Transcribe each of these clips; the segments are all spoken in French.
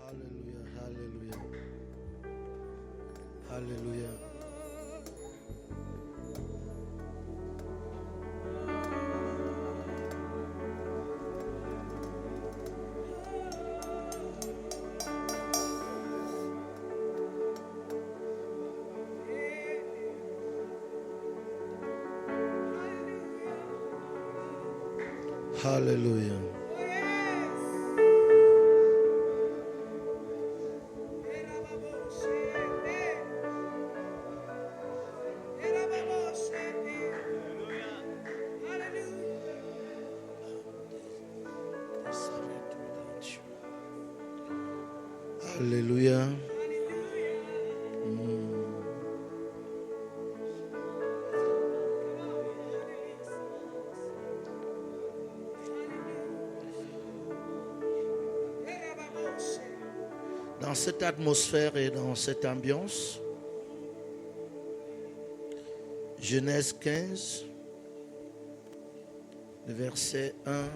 Alléluia, alléluia, alléluia. Alléluia. Alléluia. Dans cette atmosphère et dans cette ambiance, Genèse 15, le verset 1,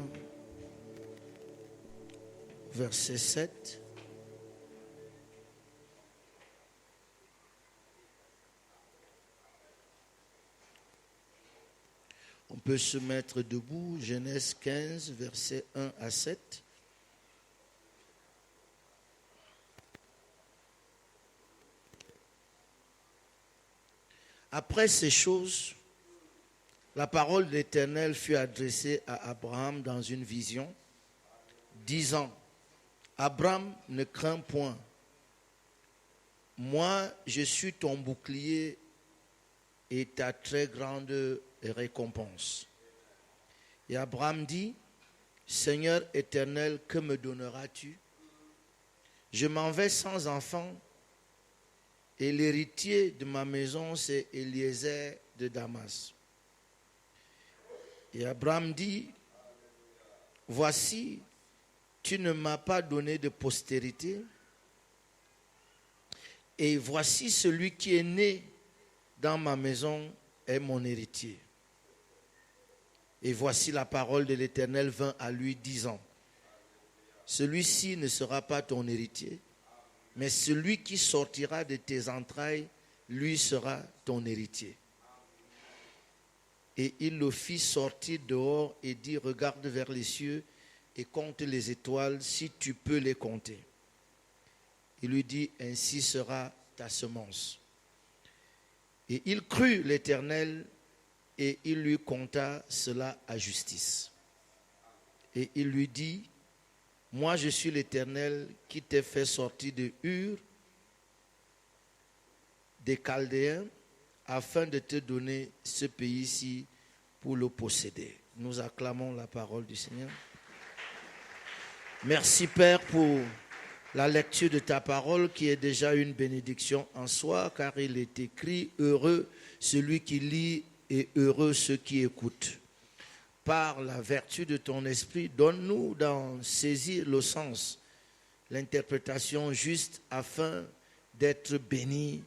verset 7. On peut se mettre debout, Genèse 15, verset 1 à 7. Après ces choses, la parole de l'Éternel fut adressée à Abraham dans une vision, disant, Abraham, ne crains point. Moi, je suis ton bouclier et ta très grande récompense. Et Abraham dit, Seigneur éternel, que me donneras-tu? Je m'en vais sans enfant, et l'héritier de ma maison, c'est Eliezer de Damas. Et Abraham dit, voici, tu ne m'as pas donné de postérité, et voici celui qui est né dans ma maison est mon héritier. Et voici la parole de l'Éternel vint à lui disant, celui-ci ne sera pas ton héritier, mais celui qui sortira de tes entrailles, lui sera ton héritier. Et il le fit sortir dehors et dit, regarde vers les cieux et compte les étoiles si tu peux les compter. Il lui dit, ainsi sera ta semence. Et il crut l'Éternel et il lui compta cela à justice. Et il lui dit, moi je suis l'Éternel qui t'ai fait sortir de Ur, des Chaldéens, afin de te donner ce pays-ci pour le posséder. Nous acclamons la parole du Seigneur. Merci Père pour la lecture de ta parole qui est déjà une bénédiction en soi, car il est écrit, heureux celui qui lit et heureux ceux qui écoutent. Par la vertu de ton esprit, donne-nous d'en saisir le sens, l'interprétation juste afin d'être bénis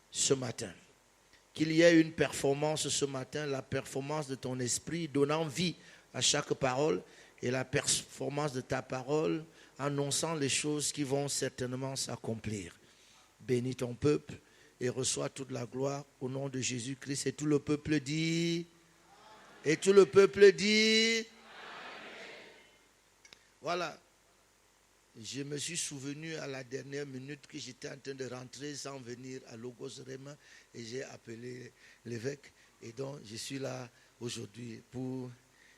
ce matin. Qu'il y ait une performance ce matin, la performance de ton esprit donnant vie à chaque parole et la performance de ta parole annonçant les choses qui vont certainement s'accomplir. Bénis ton peuple et reçois toute la gloire au nom de Jésus-Christ. Et tout le peuple dit... Et tout le peuple dit, Amen. Voilà, je me suis souvenu à la dernière minute que j'étais en train de rentrer sans venir à Logos Réma et j'ai appelé l'évêque. Et donc, je suis là aujourd'hui pour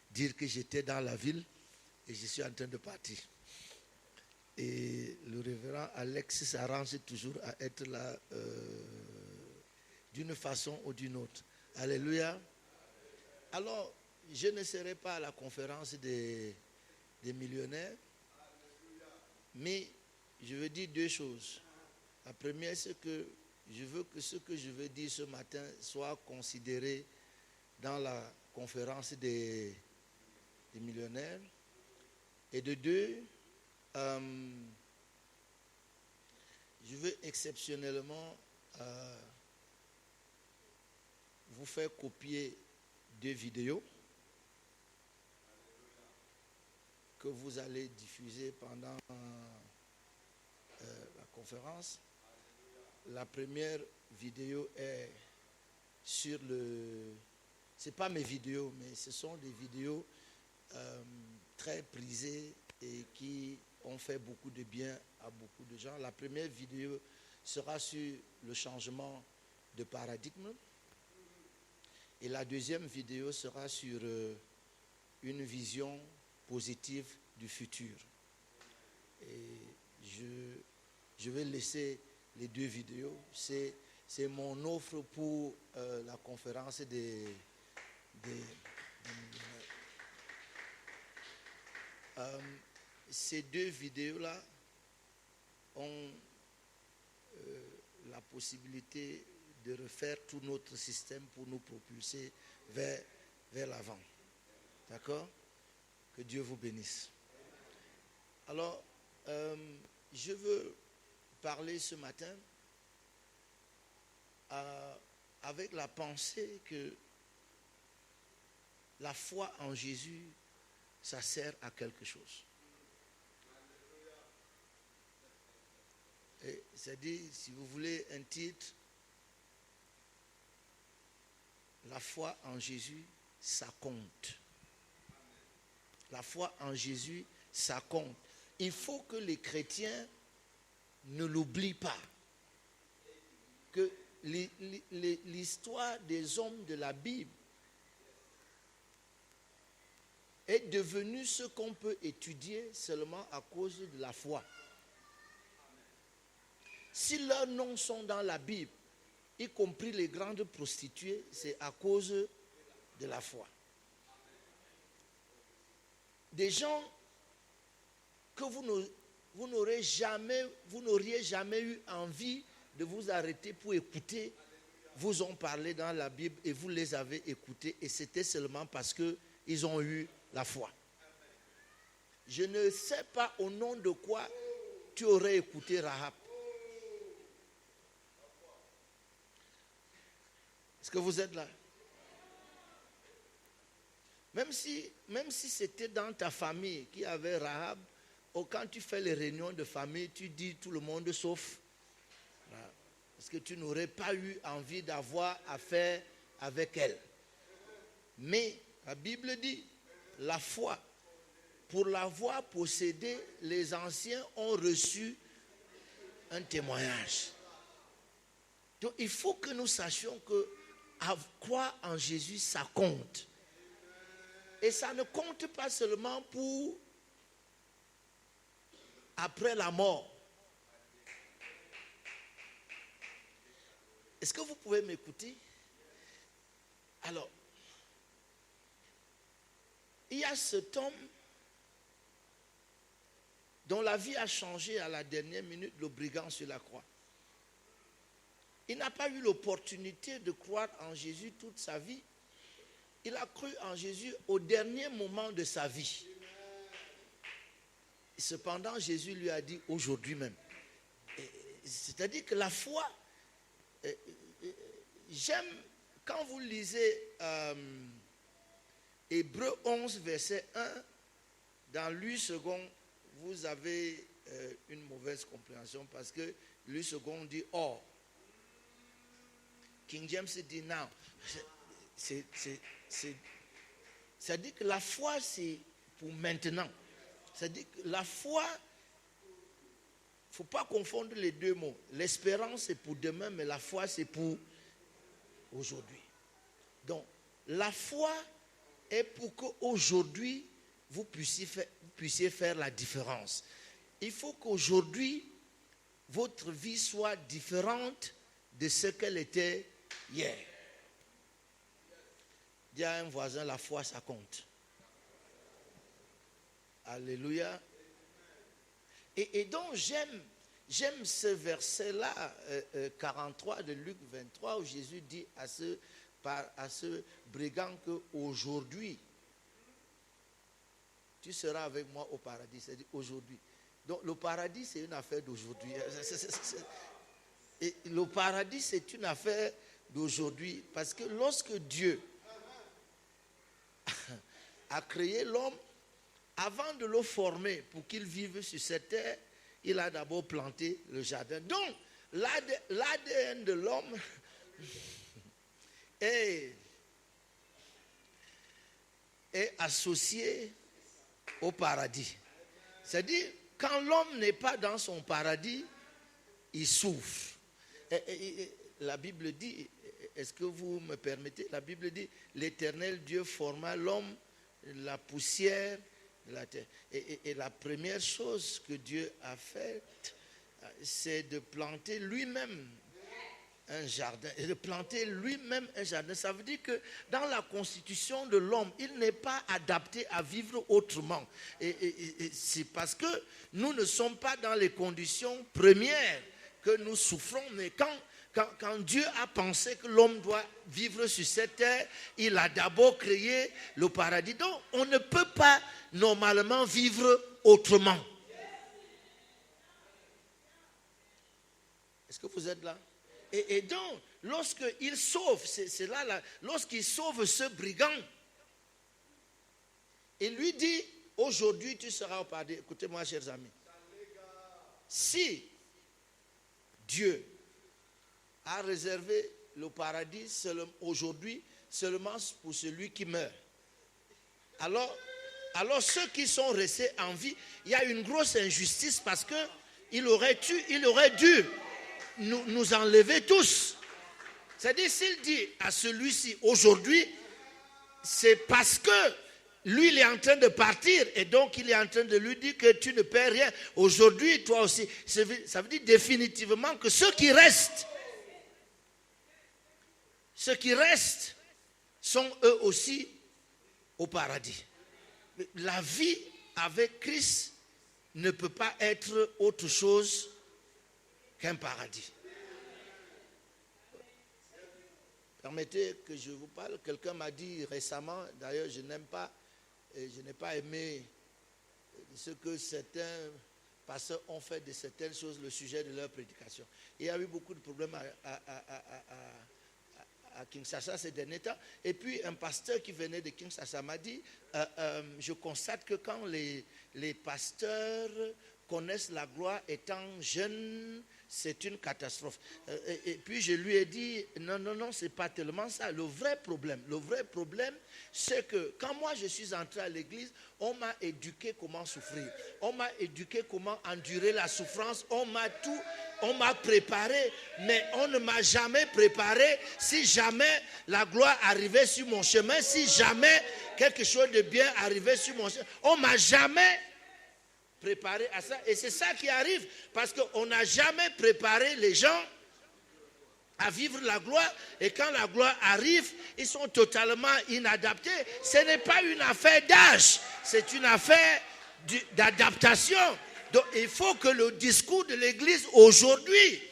dire que j'étais dans la ville et je suis en train de partir. Et le révérend Alex s'arrange toujours à être là d'une façon ou d'une autre. Alléluia. Alors, je ne serai pas à la conférence des millionnaires, mais je veux dire deux choses. La première, c'est que je veux que ce que je veux dire ce matin soit considéré dans la conférence des millionnaires. Et de deux, je veux exceptionnellement vous faire copier 2 vidéos que vous allez diffuser pendant conférence. La première vidéo est sur le... Ce n'est pas mes vidéos, mais ce sont des vidéos très prisées et qui ont fait beaucoup de bien à beaucoup de gens. La première vidéo sera sur le changement de paradigme. Et la deuxième vidéo sera sur une vision positive du futur. Et je vais laisser les deux vidéos. C'est mon offre pour la conférence ces deux vidéos-là ont la possibilité de refaire tout notre système pour nous propulser vers l'avant. D'accord? Que Dieu vous bénisse. Alors, je veux parler ce matin avec la pensée que la foi en Jésus, ça sert à quelque chose. C'est-à-dire, si vous voulez un titre, la foi en Jésus, ça compte. La foi en Jésus, ça compte. Il faut que les chrétiens ne l'oublient pas. Que l'histoire des hommes de la Bible est devenue ce qu'on peut étudier seulement à cause de la foi. Si leurs noms sont dans la Bible, y compris les grandes prostituées, c'est à cause de la foi. Des gens que vous n'auriez jamais eu envie de vous arrêter pour écouter, vous ont parlé dans la Bible et vous les avez écoutés et c'était seulement parce qu'ils ont eu la foi. Je ne sais pas au nom de quoi tu aurais écouté Rahab. Est-ce que vous êtes là? Même si c'était dans ta famille qui avait Rahab, quand tu fais les réunions de famille, tu dis tout le monde sauf. Parce que tu n'aurais pas eu envie d'avoir affaire avec elle. Mais la Bible dit, la foi, pour l'avoir possédée, les anciens ont reçu un témoignage. Donc il faut que nous sachions que croire en Jésus, ça compte. Et ça ne compte pas seulement pour après la mort. Est-ce que vous pouvez m'écouter? Alors, il y a cet homme dont la vie a changé à la dernière minute, le brigand sur la croix. Il n'a pas eu l'opportunité de croire en Jésus toute sa vie. Il a cru en Jésus au dernier moment de sa vie. Cependant, Jésus lui a dit aujourd'hui même. C'est-à-dire que la foi, j'aime quand vous lisez Hébreux 11, verset 1, dans lui second, vous avez une mauvaise compréhension parce que lui second dit or. King James dit now. C'est-à-dire que la foi, c'est pour maintenant. C'est-à-dire que la foi, il ne faut pas confondre les deux mots. L'espérance, c'est pour demain, mais la foi, c'est pour aujourd'hui. Donc, la foi est pour qu'aujourd'hui, vous puissiez faire la différence. Il faut qu'aujourd'hui, votre vie soit différente de ce qu'elle était hier. Dis à un voisin, la foi, ça compte. Alléluia. Et donc, j'aime ce verset-là, 43 de Luc 23, où Jésus dit à ce brigand qu'aujourd'hui, tu seras avec moi au paradis. C'est-à-dire aujourd'hui. Donc, le paradis, c'est une affaire d'aujourd'hui. Et le paradis, c'est une affaire d'aujourd'hui. Parce que lorsque Dieu a créé l'homme, avant de le former pour qu'il vive sur cette terre, il a d'abord planté le jardin. Donc, l'ADN de l'homme est associé au paradis. C'est-à-dire, quand l'homme n'est pas dans son paradis, il souffre. La Bible dit, est-ce que vous me permettez? La Bible dit, l'Éternel Dieu forma l'homme, la poussière de la terre. Et la première chose que Dieu a faite, c'est de planter lui-même un jardin. Et de planter lui-même un jardin. Ça veut dire que dans la constitution de l'homme, il n'est pas adapté à vivre autrement. Et c'est parce que nous ne sommes pas dans les conditions premières que nous souffrons. Mais quand Dieu a pensé que l'homme doit vivre sur cette terre, il a d'abord créé le paradis. Donc, on ne peut pas normalement vivre autrement. Est-ce que vous êtes là? Et donc, lorsqu'il sauve, c'est là, lorsqu'il sauve ce brigand, il lui dit, aujourd'hui tu seras au paradis. Écoutez-moi, chers amis. Si Dieu a réservé le paradis aujourd'hui seulement pour celui qui meurt, alors ceux qui sont restés en vie, il y a une grosse injustice parce qu'il aurait dû nous enlever tous. C'est-à-dire, s'il dit à celui-ci aujourd'hui, c'est parce que lui, il est en train de partir et donc il est en train de lui dire que tu ne perds rien. Aujourd'hui, toi aussi. Ça veut dire définitivement que ceux qui restent sont eux aussi au paradis. La vie avec Christ ne peut pas être autre chose qu'un paradis. Permettez que je vous parle. Quelqu'un m'a dit récemment, d'ailleurs je n'ai pas aimé ce que certains pasteurs ont fait de certaines choses le sujet de leur prédication. Il y a eu beaucoup de problèmes à Kinshasa ces derniers temps. Et puis un pasteur qui venait de Kinshasa m'a dit, je constate que quand les pasteurs connaissent la gloire étant jeunes, c'est une catastrophe. Et puis je lui ai dit, non, c'est pas tellement ça. Le vrai problème, c'est que quand moi je suis entré à l'église, on m'a éduqué comment souffrir. On m'a éduqué comment endurer la souffrance. On m'a préparé, mais on ne m'a jamais préparé si jamais la gloire arrivait sur mon chemin, si jamais quelque chose de bien arrivait sur mon chemin. On ne m'a jamais préparé à ça. Et c'est ça qui arrive, parce qu'on n'a jamais préparé les gens à vivre la gloire. Et quand la gloire arrive, ils sont totalement inadaptés. Ce n'est pas une affaire d'âge, c'est une affaire d'adaptation. Donc il faut que le discours de l'Église aujourd'hui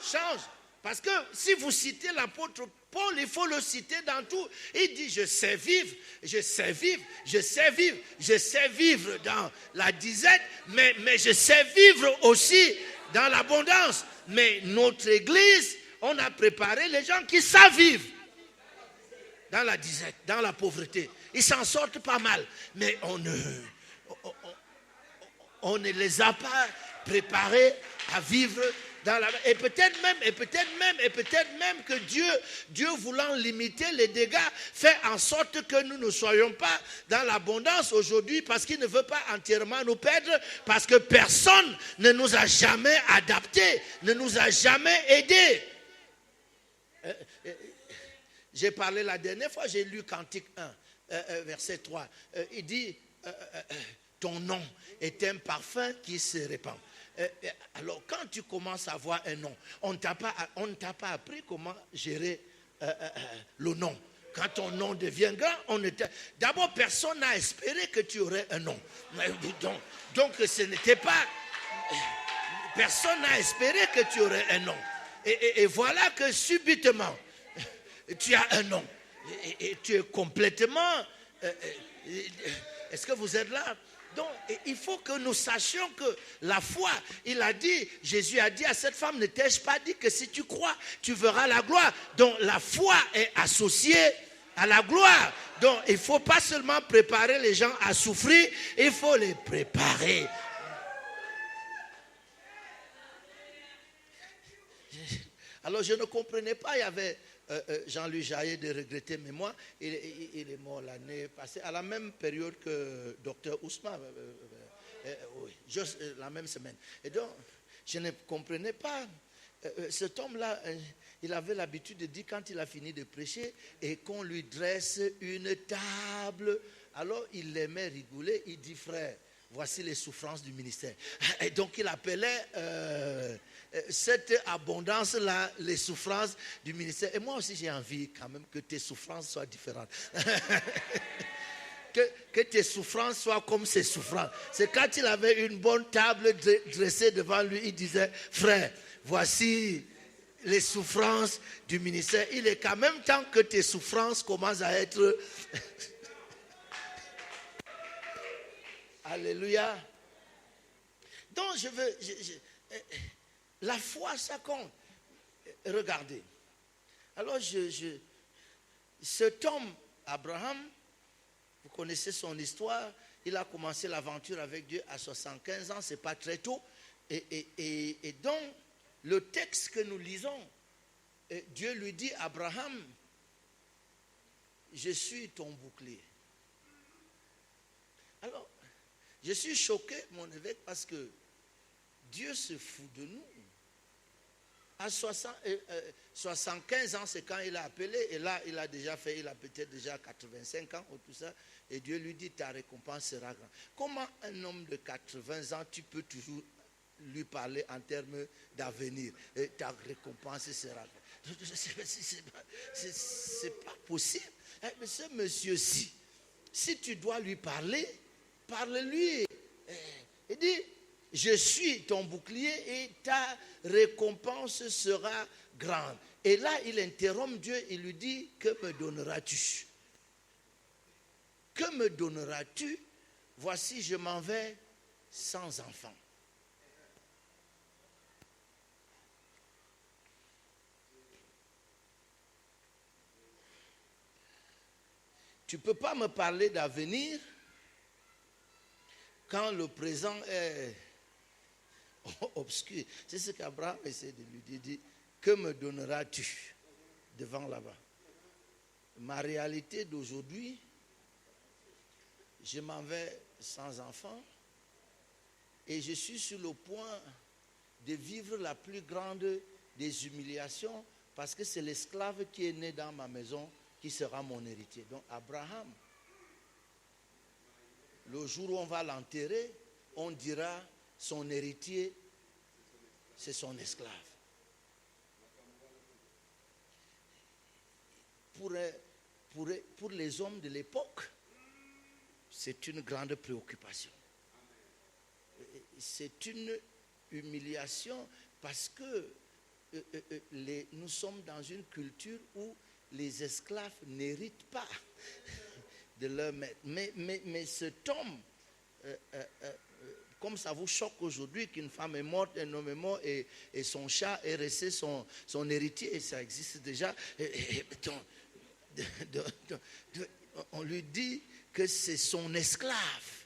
change. Parce que si vous citez l'apôtre Paul, il faut le citer dans tout. Il dit, je sais vivre dans la disette, mais je sais vivre aussi dans l'abondance. Mais notre église, on a préparé les gens qui savent vivre dans la disette, dans la pauvreté. Ils s'en sortent pas mal, mais on ne les a pas préparés à vivre dans la... Et peut-être même que Dieu voulant limiter les dégâts, fait en sorte que nous ne soyons pas dans l'abondance aujourd'hui, parce qu'il ne veut pas entièrement nous perdre, parce que personne ne nous a jamais adaptés, ne nous a jamais aidés. J'ai parlé la dernière fois, j'ai lu Cantique 1, verset 3. Il dit, ton nom est un parfum qui se répand. Alors, quand tu commences à avoir un nom, on ne t'a pas appris comment gérer le nom. Quand ton nom devient grand, d'abord, personne n'a espéré que tu aurais un nom. Donc, ce n'était pas... Personne n'a espéré que tu aurais un nom. Et voilà que subitement, tu as un nom. Et tu es complètement... Est-ce que vous êtes là? Donc, il faut que nous sachions que la foi, Jésus a dit à cette femme, ne t'ai-je pas dit que si tu crois, tu verras la gloire. Donc, la foi est associée à la gloire. Donc, il ne faut pas seulement préparer les gens à souffrir, il faut les préparer Alors je ne comprenais pas, il y avait Jean-Louis Jaillet de regretter, mais moi, il est mort l'année passée, à la même période que Dr Ousmane, oui, juste la même semaine. Et donc, je ne comprenais pas. Cet homme-là, il avait l'habitude de dire quand il a fini de prêcher et qu'on lui dresse une table, alors il aimait rigoler, il dit frère, voici les souffrances du ministère. Et donc il appelait cette abondance-là les souffrances du ministère. Et moi aussi j'ai envie quand même que tes souffrances soient différentes. Que tes souffrances soient comme ses souffrances. C'est quand il avait une bonne table dressée devant lui, il disait frère, voici les souffrances du ministère. Il est quand même temps que tes souffrances commencent à être... Alléluia. Donc je veux... la foi, ça compte. Regardez. Alors cet homme, Abraham, vous connaissez son histoire, il a commencé l'aventure avec Dieu à 75 ans, ce n'est pas très tôt. Et donc, le texte que nous lisons, Dieu lui dit, Abraham, je suis ton bouclier. Alors, je suis choqué, mon évêque, parce que Dieu se fout de nous. À 75 ans, c'est quand il a appelé, et là, il a peut-être déjà 85 ans, ou tout ça, et Dieu lui dit, ta récompense sera grande. Comment un homme de 80 ans, tu peux toujours lui parler en termes d'avenir, et ta récompense sera grande? C'est pas possible. Mais ce monsieur-ci, si tu dois lui parler, parle-lui. Il dit, je suis ton bouclier et ta récompense sera grande. Et là, il interrompt Dieu, il lui dit, que me donneras-tu? Que me donneras-tu? Voici, je m'en vais sans enfant. Tu ne peux pas me parler d'avenir quand le présent est obscur. C'est ce qu'Abraham essaie de lui dire. Il dit, que me donneras-tu devant là-bas? Ma réalité d'aujourd'hui, je m'en vais sans enfant et je suis sur le point de vivre la plus grande des humiliations parce que c'est l'esclave qui est né dans ma maison qui sera mon héritier. Donc Abraham, le jour où on va l'enterrer, on dira son héritier, c'est son esclave. Pour les hommes de l'époque, c'est une grande préoccupation. C'est une humiliation parce que nous sommes dans une culture où les esclaves n'héritent pas de leur maître. Mais cet homme, comme ça vous choque aujourd'hui qu'une femme est morte, un homme est mort et son chat est resté son héritier, et ça existe déjà. On lui dit que c'est son esclave.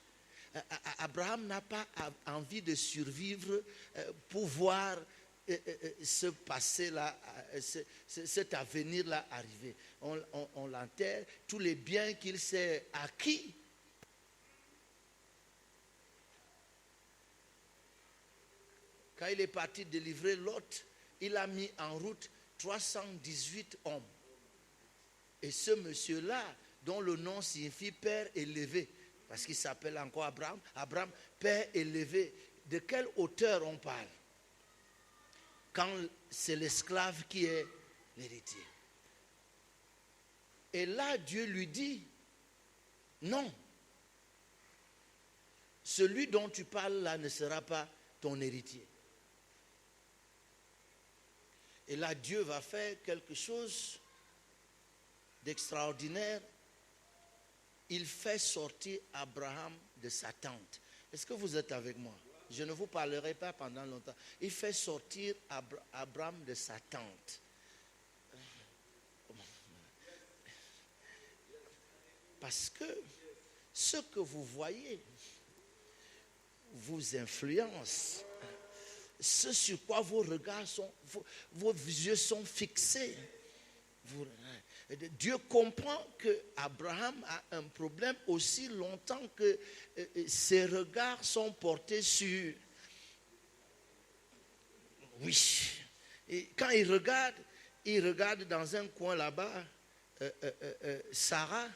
Abraham n'a pas envie de survivre pour voir ce passé-là, cet avenir-là arriver. On l'enterre, tous les biens qu'il s'est acquis. Quand il est parti délivrer Lot, il a mis en route 318 hommes. Et ce monsieur-là, dont le nom signifie Père élevé, parce qu'il s'appelle encore Abraham, Père élevé, de quelle hauteur on parle quand c'est l'esclave qui est l'héritier? Et là, Dieu lui dit, non, celui dont tu parles là ne sera pas ton héritier. Et là, Dieu va faire quelque chose d'extraordinaire. Il fait sortir Abraham de sa tente. Est-ce que vous êtes avec moi? Je ne vous parlerai pas pendant longtemps. Il fait sortir Abraham de sa tente. Parce que ce que vous voyez vous influence. ce sur quoi vos regards vos yeux sont fixés. Dieu comprend qu'Abraham a un problème aussi longtemps que ses regards sont portés sur... Oui. Et quand il regarde dans un coin là-bas, Sarah,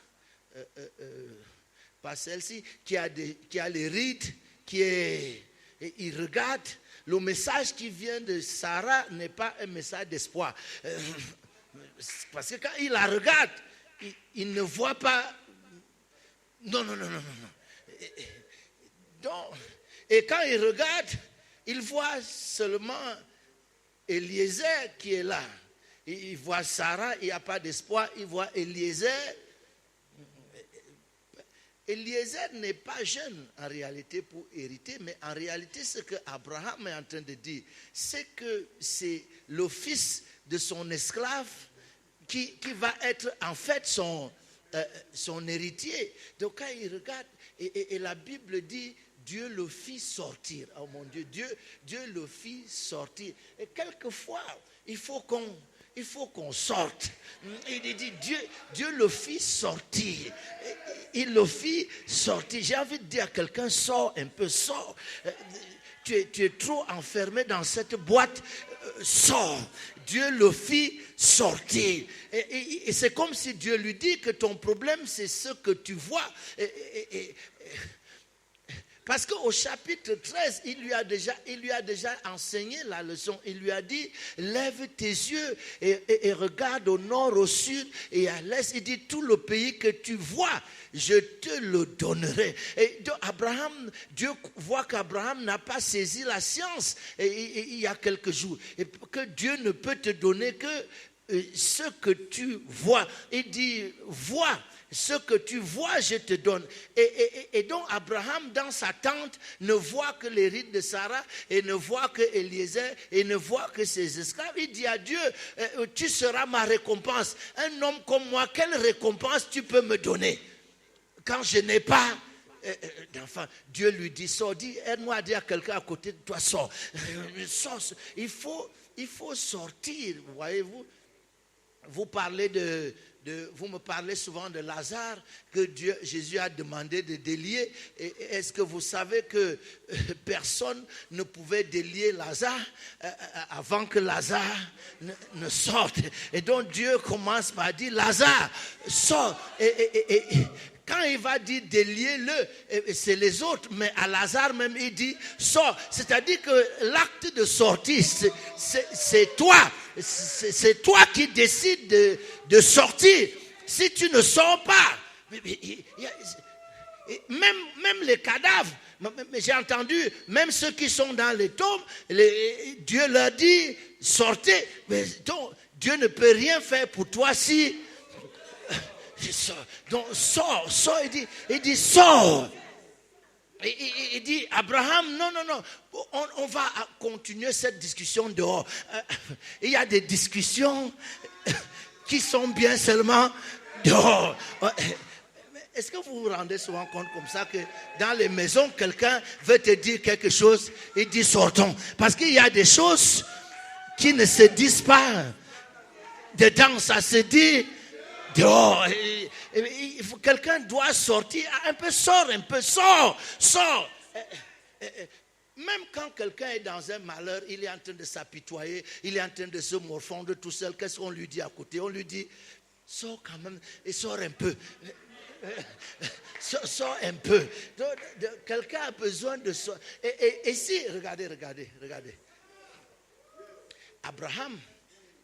pas celle-ci, qui a les rides, et il regarde. Le message qui vient de Sarah n'est pas un message d'espoir. Parce que quand il la regarde, il ne voit pas... Non. Donc, et quand il regarde, il voit seulement Eliezer qui est là. Il voit Sarah, il n'y a pas d'espoir. Il voit Eliezer. Eliezer n'est pas jeune en réalité pour hériter, mais en réalité ce que Abraham est en train de dire, c'est que c'est le fils de son esclave qui va être en fait son héritier. Donc quand il regarde, et la Bible dit, Dieu le fit sortir. Oh mon Dieu, Dieu le fit sortir. Et quelquefois, il faut qu'on sorte. Il dit, Dieu le fit sortir. Il le fit sortir. J'ai envie de dire à quelqu'un, sors un peu, sors. Tu es trop enfermé dans cette boîte. Sors. Dieu le fit sortir. Et c'est comme si Dieu lui dit que ton problème, c'est ce que tu vois. Parce qu'au chapitre 13, il lui a déjà enseigné la leçon. Il lui a dit, lève tes yeux et regarde au nord, au sud et à l'est. Il dit, tout le pays que tu vois, je te le donnerai. Et donc, Dieu voit qu'Abraham n'a pas saisi la science il y a quelques jours. Et que Dieu ne peut te donner que ce que tu vois. Il dit, vois. Ce que tu vois, je te donne. Et donc Abraham, dans sa tente, ne voit que les rides de Sarah, et ne voit que Eliezer, et ne voit que ses esclaves. Il dit à Dieu, tu seras ma récompense. Un homme comme moi, quelle récompense tu peux me donner quand je n'ai pas d'enfant? Dieu lui dit, sors, aide-moi à dire à quelqu'un à côté de toi, sors. Il faut sortir, voyez-vous. Vous me parlez souvent de Lazare, que Jésus a demandé de délier. Et est-ce que vous savez que personne ne pouvait délier Lazare avant que Lazare ne sorte? Et donc Dieu commence par dire, Lazare, sors. Et quand il va dire délier-le, c'est les autres, mais à Lazare même il dit sors. C'est-à-dire que l'acte de sortir, c'est toi. C'est toi qui décides de sortir. Si tu ne sors pas, même les cadavres, j'ai entendu, même ceux qui sont dans les tombes, Dieu leur dit sortez. Mais donc Dieu ne peut rien faire pour toi si... Donc sors, il dit sors. Il dit Abraham, non, on va continuer cette discussion dehors. Il y a des discussions qui sont bien seulement dehors. Est-ce que vous vous rendez souvent compte comme ça que dans les maisons, quelqu'un veut te dire quelque chose, il dit sortons. Parce qu'il y a des choses qui ne se disent pas dedans, ça se dit dehors. Quelqu'un doit sortir un peu, sors. Même quand quelqu'un est dans un malheur, il est en train de s'apitoyer, il est en train de se morfondre tout seul. Qu'est-ce qu'on lui dit à côté? On lui dit, sors quand même et sors un peu. Sors un peu. Quelqu'un a besoin de sortir. Et si, regardez. Abraham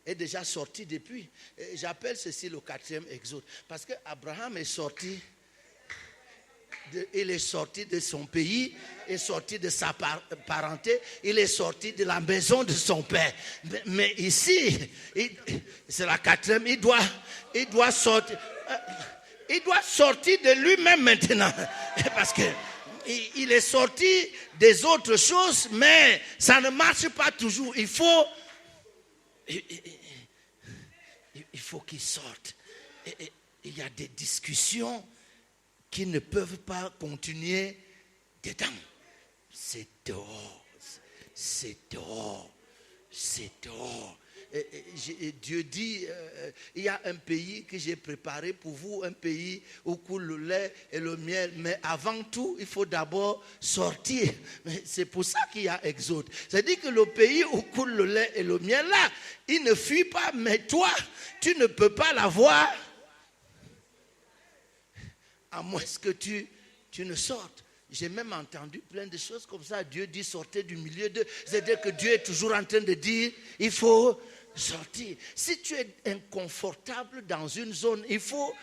est déjà sorti depuis. J'appelle ceci le 4e exode. Parce que Abraham est sorti. Il est sorti de son pays, est sorti de sa parenté, il est sorti de la maison de son père. Mais ici, c'est la 4e, il doit sortir. Il doit sortir de lui-même maintenant. Parce que il est sorti des autres choses, mais ça ne marche pas toujours. Il faut qu'il sorte. Il y a des discussions qui ne peuvent pas continuer dedans. C'est dehors. c'est dehors. C'est dehors. Et Dieu dit, il y a un pays que j'ai préparé pour vous, un pays où coule le lait et le miel. Mais avant tout, il faut d'abord sortir. Mais c'est pour ça qu'il y a Exode. C'est-à-dire que le pays où coule le lait et le miel, là, il ne fuit pas. Mais toi, tu ne peux pas l'avoir à moins que tu ne sortes. J'ai même entendu plein de choses comme ça. Dieu dit sortez du milieu d'eux. C'est-à-dire que Dieu est toujours en train de dire il faut sortir. Si tu es inconfortable dans une zone, il faut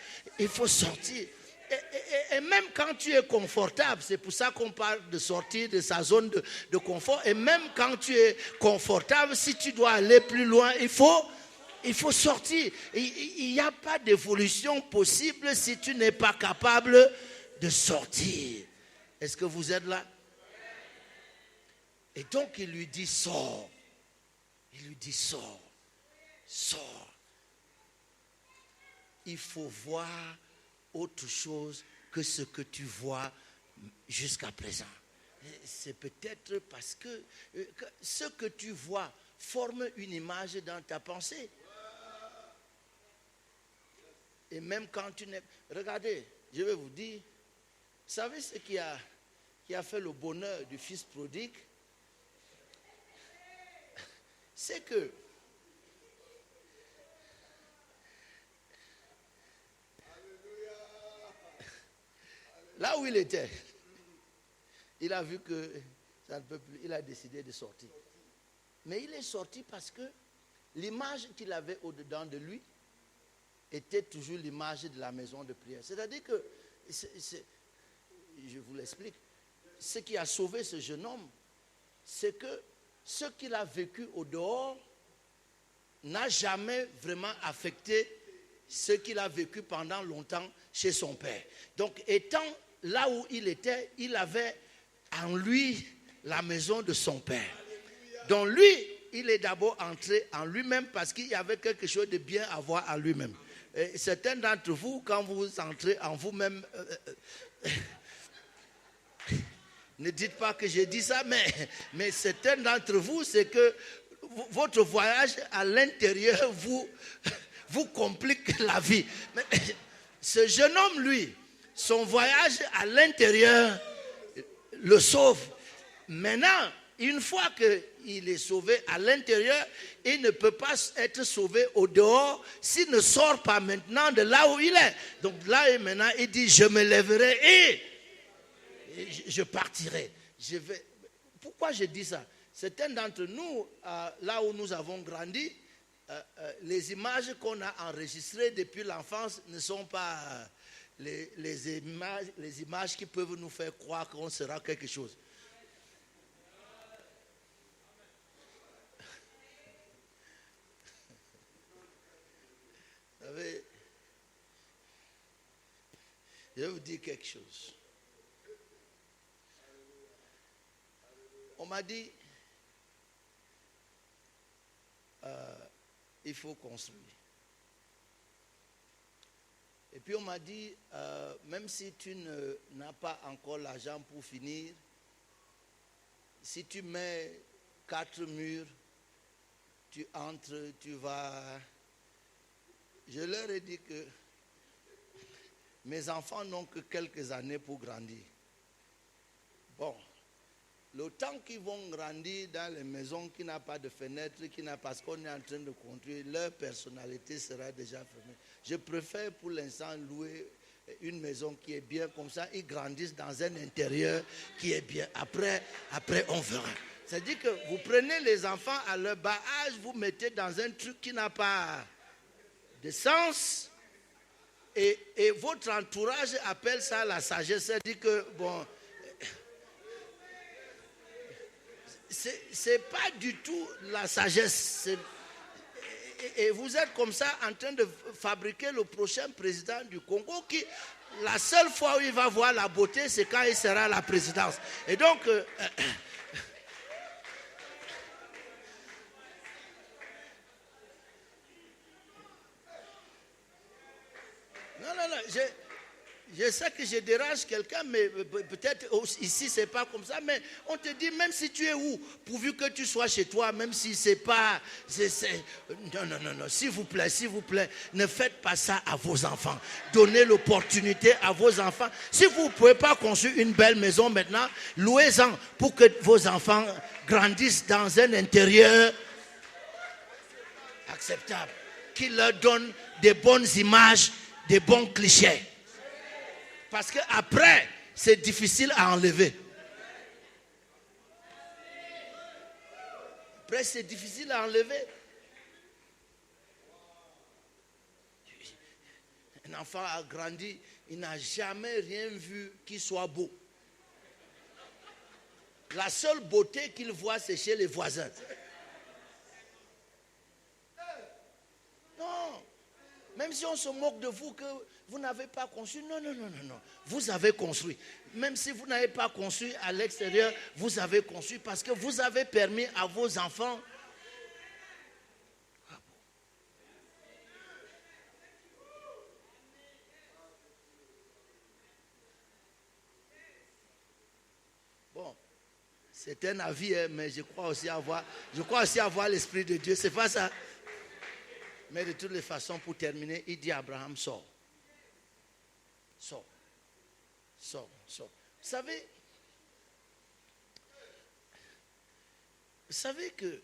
sortir. Et même quand tu es confortable, c'est pour ça qu'on parle de sortir de sa zone de confort. Et même quand tu es confortable, si tu dois aller plus loin, il faut sortir. Il n'y a pas d'évolution possible si tu n'es pas capable de sortir. Est-ce que vous êtes là? Et donc il lui dit sors. Il lui dit sors. Sors. Il faut voir autre chose que ce que tu vois jusqu'à présent. C'est peut-être parce que ce que tu vois forme une image dans ta pensée. Et même quand tu n'es... Regardez, je vais vous dire, vous savez ce qui a fait le bonheur du fils prodigue? C'est que là où il était, il a vu que ça ne peut plus, il a décidé de sortir. Mais il est sorti parce que l'image qu'il avait au-dedans de lui était toujours l'image de la maison de prière. C'est-à-dire que, je vous l'explique, ce qui a sauvé ce jeune homme, c'est que ce qu'il a vécu au dehors n'a jamais vraiment affecté ce qu'il a vécu pendant longtemps chez son père. Donc, étant là où il était, il avait en lui la maison de son père. Donc, lui, il est d'abord entré en lui-même parce qu'il y avait quelque chose de bien à voir en lui-même. Et certains d'entre vous, quand vous entrez en vous-même, ne dites pas que j'ai dit ça, mais certains d'entre vous, c'est que votre voyage à l'intérieur vous complique la vie. Mais ce jeune homme, lui, son voyage à l'intérieur le sauve. Maintenant, une fois qu'il est sauvé à l'intérieur, il ne peut pas être sauvé au dehors s'il ne sort pas maintenant de là où il est. Donc là, maintenant, il dit, je me lèverai et je partirai. Pourquoi je dis ça? Certains d'entre nous, là où nous avons grandi, les images qu'on a enregistrées depuis l'enfance ne sont pas les images qui peuvent nous faire croire qu'on sera quelque chose. Vous savez, je vais vous dire quelque chose. On m'a dit, il faut construire. Et puis on m'a dit, même si tu n'as pas encore l'argent pour finir, si tu mets 4 murs, tu entres, tu vas... Je leur ai dit que mes enfants n'ont que quelques années pour grandir. Bon. Le temps qu'ils vont grandir dans les maisons qui n'ont pas de fenêtres, parce qu'on est en train de construire, leur personnalité sera déjà fermée. Je préfère pour l'instant louer une maison qui est bien, comme ça ils grandissent dans un intérieur qui est bien. Après on verra. C'est-à-dire que vous prenez les enfants à leur bas âge, vous mettez dans un truc qui n'a pas de sens, et votre entourage appelle ça la sagesse. C'est-à-dire que, bon... C'est pas du tout la sagesse. Et vous êtes comme ça en train de fabriquer le prochain président du Congo qui, la seule fois où il va voir la beauté, c'est quand il sera à la présidence. Et donc, non, Je sais que je dérange quelqu'un, mais peut-être ici, ce n'est pas comme ça. Mais on te dit, même si tu es où, pourvu que tu sois chez toi, même si ce n'est pas... Non, s'il vous plaît, ne faites pas ça à vos enfants. Donnez l'opportunité à vos enfants. Si vous ne pouvez pas construire une belle maison maintenant, louez-en pour que vos enfants grandissent dans un intérieur acceptable, qui leur donne des bonnes images, des bons clichés. Parce qu'après, c'est difficile à enlever. Après, c'est difficile à enlever. Un enfant a grandi, il n'a jamais rien vu qui soit beau. La seule beauté qu'il voit, c'est chez les voisins. Non. Même si on se moque de vous que vous n'avez pas construit. Non. Vous avez construit. Même si vous n'avez pas construit à l'extérieur, vous avez construit parce que vous avez permis à vos enfants. Bon, c'est un avis, mais je crois aussi avoir l'Esprit de Dieu. C'est pas ça. Mais de toutes les façons, pour terminer, il dit à Abraham, sors. Sors. Vous savez que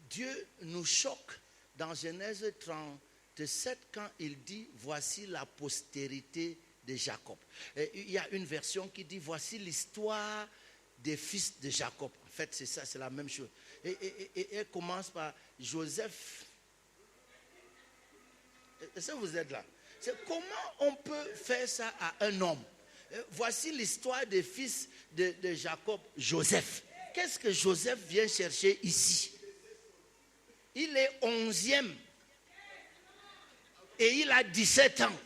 Dieu nous choque dans Genèse 37 quand il dit, voici la postérité de Jacob. Et il y a une version qui dit, voici l'histoire des fils de Jacob. En fait, c'est ça, c'est la même chose. Et elle commence par Joseph. Est-ce que vous êtes là? C'est comment on peut faire ça à un homme? Voici l'histoire des fils de Jacob, Joseph. Qu'est-ce que Joseph vient chercher ici? Il est 11e et il a 17 ans.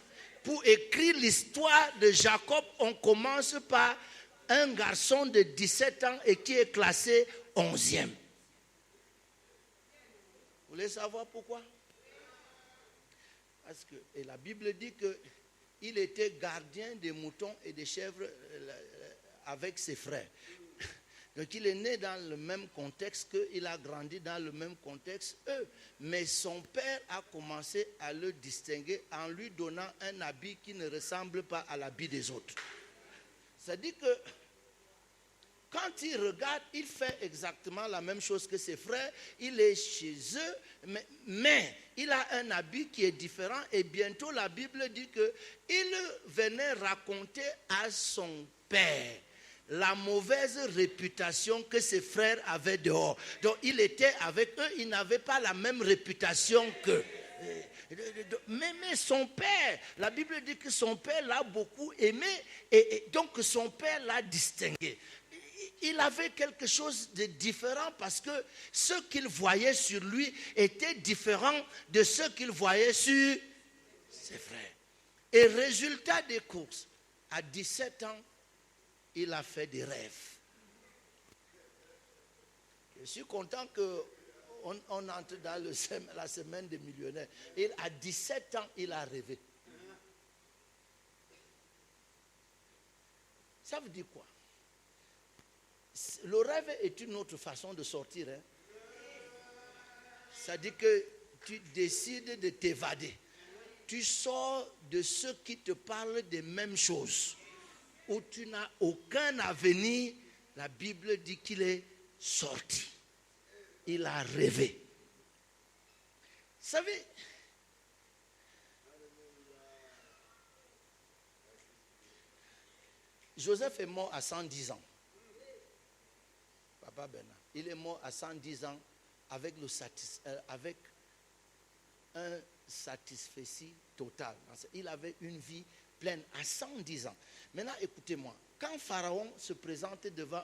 Pour écrire l'histoire de Jacob, on commence par un garçon de 17 ans et qui est classé 11e. Vous voulez savoir pourquoi? Parce que et la Bible dit qu'il était gardien des moutons et des chèvres avec ses frères. Donc il est né dans le même contexte qu'eux, il a grandi dans le même contexte eux. Mais son père a commencé à le distinguer en lui donnant un habit qui ne ressemble pas à l'habit des autres. C'est-à-dire que quand il regarde, il fait exactement la même chose que ses frères. Il est chez eux, mais il a un habit qui est différent. Et bientôt, la Bible dit qu'il venait raconter à son père la mauvaise réputation que ses frères avaient dehors. Donc, il était avec eux, il n'avait pas la même réputation qu'eux. Mais son père, la Bible dit que son père l'a beaucoup aimé et donc son père l'a distingué. Il avait quelque chose de différent parce que ce qu'il voyait sur lui était différent de ce qu'il voyait sur ses frères. Et résultat des courses, à 17 ans, il a fait des rêves. Je suis content qu'on entre dans la semaine des millionnaires. Et à 17 ans, il a rêvé. Ça veut dire quoi? Le rêve est une autre façon de sortir. Ça dit que tu décides de t'évader. Tu sors de ceux qui te parlent des mêmes choses. Où tu n'as aucun avenir. La Bible dit qu'il est sorti. Il a rêvé. Vous savez, Joseph est mort à 110 ans. Papa Bernard, il est mort à 110 ans avec un satisfecit total. Il avait une vie pleine à 110 ans. Maintenant, écoutez-moi. Quand Pharaon se présente devant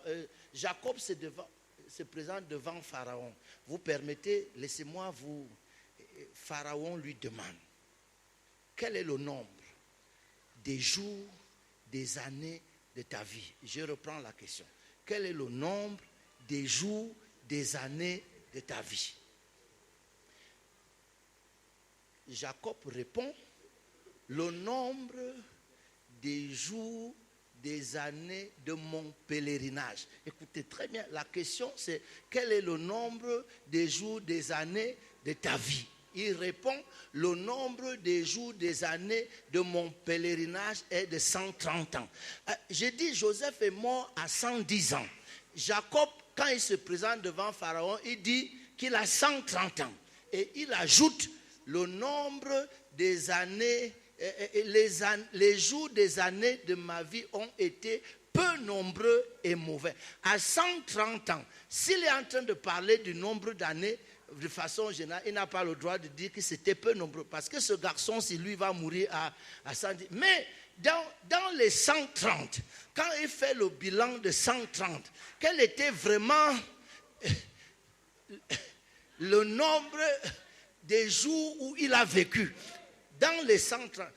Jacob se présente devant Pharaon. Vous permettez, laissez-moi vous. Pharaon lui demande quel est le nombre des jours, des années de ta vie. Je reprends la question. Quel est le nombre des jours, des années de ta vie? Jacob répond le nombre des jours, des années de mon pèlerinage. Écoutez très bien, la question c'est quel est le nombre des jours, des années de ta vie? Il répond, le nombre des jours, des années de mon pèlerinage est de 130 ans. J'ai dit, Joseph est mort à 110 ans. Jacob, quand il se présente devant Pharaon, il dit qu'il a 130 ans. Et il ajoute le nombre des années, les jours des années de ma vie ont été peu nombreux et mauvais. À 130 ans, s'il est en train de parler du nombre d'années, de façon générale, il n'a pas le droit de dire que c'était peu nombreux. Parce que ce garçon, si lui va mourir à 110. Mais dans les 130, quand il fait le bilan de 130, quel était vraiment le nombre des jours où il a vécu? Dans les 130.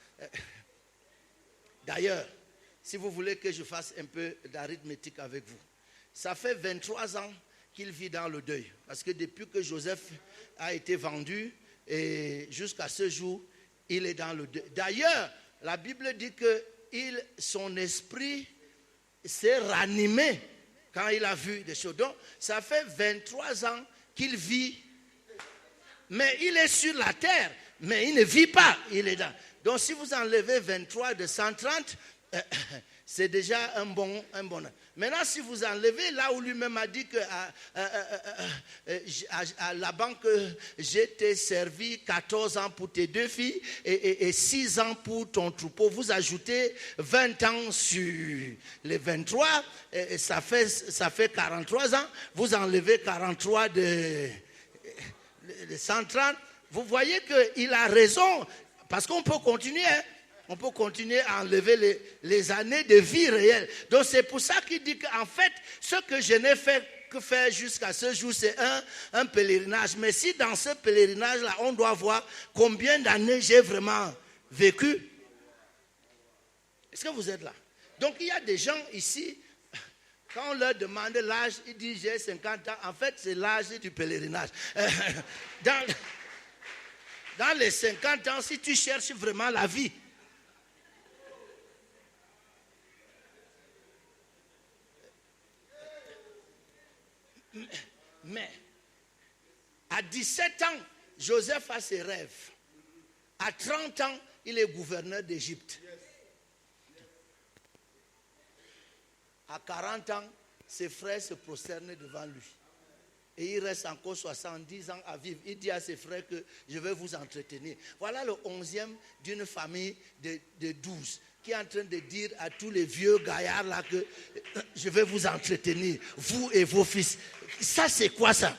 D'ailleurs, si vous voulez que je fasse un peu d'arithmétique avec vous, ça fait 23 ans qu'il vit dans le deuil. Parce que depuis que Joseph a été vendu, et jusqu'à ce jour, il est dans le deuil. D'ailleurs, la Bible dit que son esprit s'est ranimé quand il a vu des choses. Donc, ça fait 23 ans qu'il vit. Mais il est sur la terre, mais il ne vit pas. Il est dans. Donc, si vous enlevez 23 de 130, c'est déjà un bon. Maintenant, si vous enlevez là où lui-même a dit que à la banque, j'ai été servi 14 ans pour tes 2 filles et 6 ans pour ton troupeau. Vous ajoutez 20 ans sur les 23, et ça fait 43 ans. Vous enlevez 43 de 130. Vous voyez qu'il a raison, parce qu'on peut continuer, hein. On peut continuer à enlever les années de vie réelle. Donc c'est pour ça qu'il dit qu'en fait, ce que je n'ai fait que faire jusqu'à ce jour, c'est un pèlerinage. Mais si dans ce pèlerinage-là, on doit voir combien d'années j'ai vraiment vécu. Est-ce que vous êtes là? Donc il y a des gens ici, quand on leur demande l'âge, ils disent j'ai 50 ans. En fait, c'est l'âge du pèlerinage. Dans les 50 ans, si tu cherches vraiment la vie, mais à 17 ans, Joseph a ses rêves. À 30 ans, il est gouverneur d'Égypte. À 40 ans, ses frères se prosternent devant lui. Et il reste encore 70 ans à vivre. Il dit à ses frères que je vais vous entretenir. Voilà le 11e d'une famille de 12 qui est en train de dire à tous les vieux gaillards là que je vais vous entretenir, vous et vos fils. Ça, c'est quoi ça?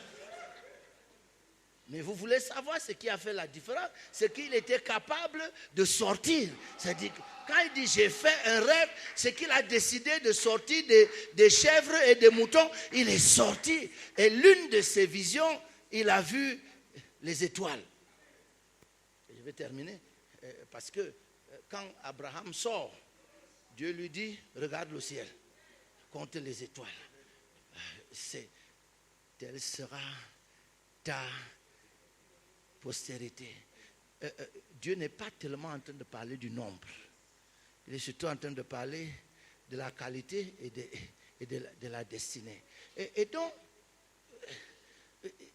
Mais vous voulez savoir ce qui a fait la différence? C'est qu'il était capable de sortir. C'est-à-dire, quand il dit j'ai fait un rêve, c'est qu'il a décidé de sortir des chèvres et des moutons. Il est sorti. Et l'une de ses visions, il a vu les étoiles. Et je vais terminer. Parce que quand Abraham sort, Dieu lui dit, regarde le ciel, compte les étoiles. Telle sera ta postérité. Dieu n'est pas tellement en train de parler du nombre. Il est surtout en train de parler de la qualité et de la destinée. Et donc,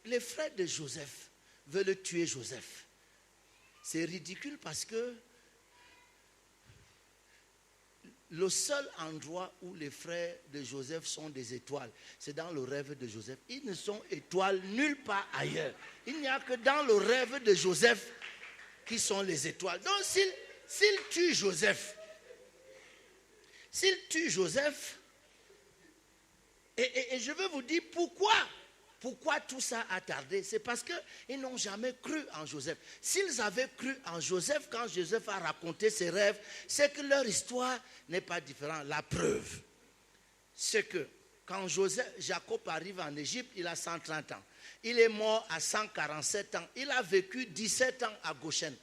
les frères de Joseph veulent tuer Joseph. C'est ridicule parce que le seul endroit où les frères de Joseph sont des étoiles, c'est dans le rêve de Joseph. Ils ne sont étoiles nulle part ailleurs. Il n'y a que dans le rêve de Joseph qui sont les étoiles. Donc s'il tue Joseph, et je veux vous dire pourquoi tout ça a tardé. C'est parce qu'ils n'ont jamais cru en Joseph. S'ils avaient cru en Joseph, quand Joseph a raconté ses rêves, c'est que leur histoire n'est pas différente. La preuve, c'est que quand Jacob arrive en Égypte, il a 130 ans. Il est mort à 147 ans. Il a vécu 17 ans à Goshen,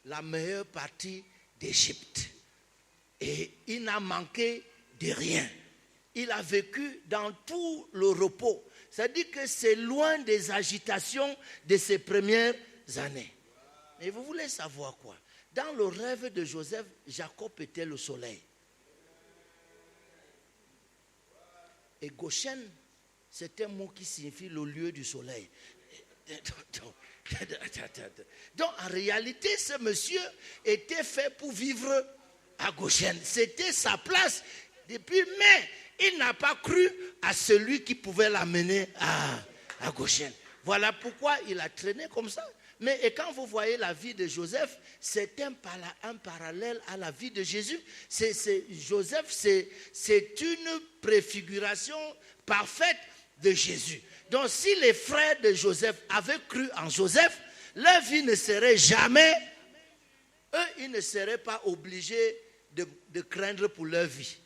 la meilleure partie d'Égypte. Et il n'a manqué de rien. Il a vécu dans tout le repos. C'est-à-dire que c'est loin des agitations de ses premières années. Mais vous voulez savoir quoi? Dans le rêve de Joseph, Jacob était le soleil. Et Goshen, c'est un mot qui signifie le lieu du soleil. Donc en réalité, ce monsieur était fait pour vivre à Goshen. C'était sa place. Mais il n'a pas cru à celui qui pouvait l'amener à Goshen. Voilà pourquoi il a traîné comme ça. Et quand vous voyez la vie de Joseph, c'est un parallèle à la vie de Jésus. Joseph, c'est une préfiguration parfaite de Jésus. Donc si les frères de Joseph avaient cru en Joseph, leur vie ne serait jamais, ils ne seraient pas obligés de craindre pour leur vie.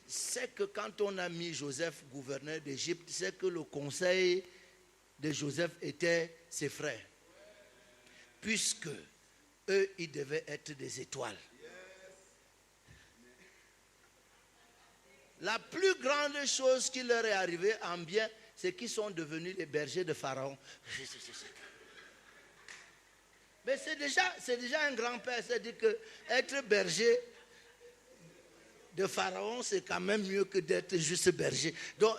C'est que quand on a mis Joseph gouverneur d'Égypte, c'est que le conseil de Joseph était ses frères. Puisque eux, ils devaient être des étoiles. La plus grande chose qui leur est arrivée en bien, c'est qu'ils sont devenus les bergers de Pharaon. Mais c'est déjà un grand-père. C'est-à-dire qu'être berger de Pharaon, c'est quand même mieux que d'être juste berger. Donc,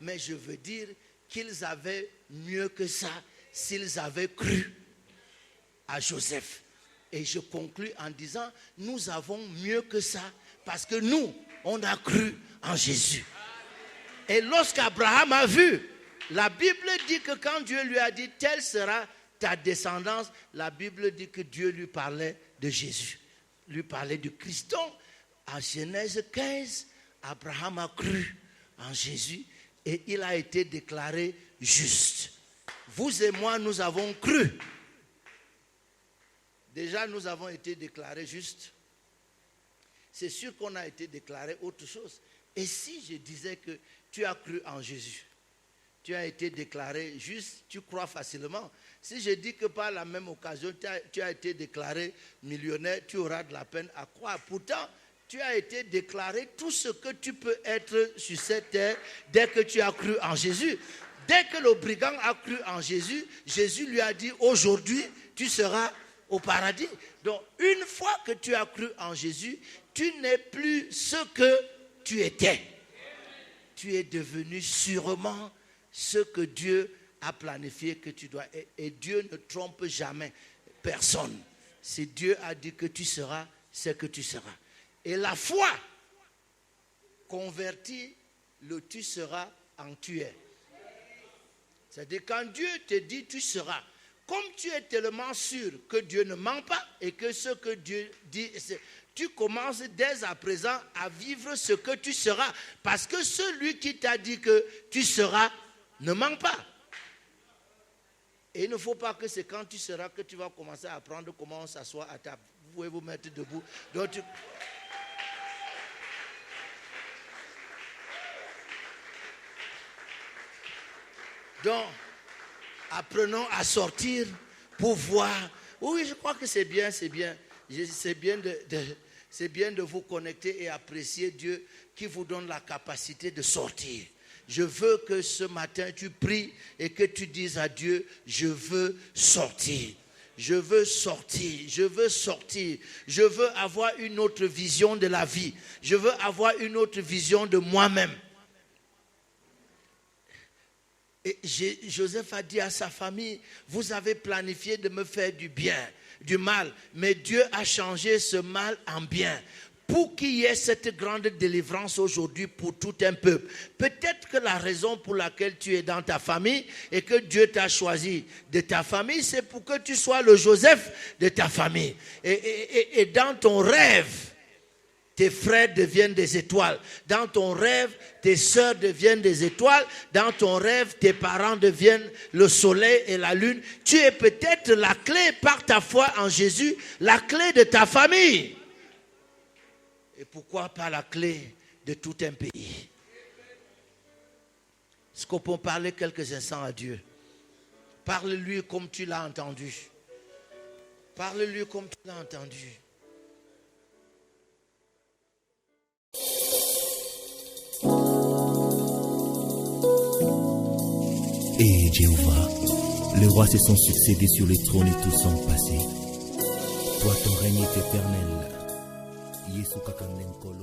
mais je veux dire qu'ils avaient mieux que ça s'ils avaient cru à Joseph. Et je conclus en disant, nous avons mieux que ça parce que nous, on a cru en Jésus. Et lorsqu'Abraham a vu, la Bible dit que quand Dieu lui a dit, telle sera ta descendance, la Bible dit que Dieu lui parlait de Jésus, lui parlait du Christ. Donc, en Genèse 15, Abraham a cru en Jésus et il a été déclaré juste. Vous et moi, nous avons cru. Déjà, nous avons été déclarés justes. C'est sûr qu'on a été déclaré autre chose. Et si je disais que tu as cru en Jésus, tu as été déclaré juste, tu crois facilement. Si je dis que par la même occasion, tu as été déclaré millionnaire, tu auras de la peine à croire. Pourtant, tu as été déclaré tout ce que tu peux être sur cette terre dès que tu as cru en Jésus. Dès que le brigand a cru en Jésus, Jésus lui a dit, aujourd'hui, tu seras au paradis. Donc, une fois que tu as cru en Jésus, tu n'es plus ce que tu étais. Tu es devenu sûrement ce que Dieu a planifié que tu dois être. Et Dieu ne trompe jamais personne. Si Dieu a dit que tu seras ce que tu seras. Et la foi convertit le tu seras en tu es. C'est-à-dire quand Dieu te dit tu seras, comme tu es tellement sûr que Dieu ne ment pas et que ce que Dieu dit, tu commences dès à présent à vivre ce que tu seras. Parce que celui qui t'a dit que tu seras ne ment pas. Et il ne faut pas que c'est quand tu seras que tu vas commencer à apprendre comment on s'assoit à table. Vous pouvez vous mettre debout. Donc, apprenons à sortir pour voir. Oui, je crois que c'est bien. C'est bien de vous connecter et apprécier Dieu qui vous donne la capacité de sortir. Je veux que ce matin tu pries et que tu dises à Dieu, je veux sortir. Je veux sortir, je veux sortir. Je veux avoir une autre vision de la vie. Je veux avoir une autre vision de moi-même. Et Joseph a dit à sa famille, vous avez planifié de me faire du mal, mais Dieu a changé ce mal en bien. Pour qu'il y ait cette grande délivrance aujourd'hui pour tout un peuple. Peut-être que la raison pour laquelle tu es dans ta famille et que Dieu t'a choisi de ta famille, c'est pour que tu sois le Joseph de ta famille. Et dans ton rêve, tes frères deviennent des étoiles. Dans ton rêve, tes sœurs deviennent des étoiles. Dans ton rêve, tes parents deviennent le soleil et la lune. Tu es peut-être la clé par ta foi en Jésus, la clé de ta famille. Et pourquoi pas la clé de tout un pays? Est-ce qu'on peut parler quelques instants à Dieu? Parle-lui comme tu l'as entendu. Parle-lui comme tu l'as entendu. Et Jéhovah, les rois se sont succédés sur les trônes et tous sont passés. Toi ton règne est éternel. Yesu Kakandenkolo.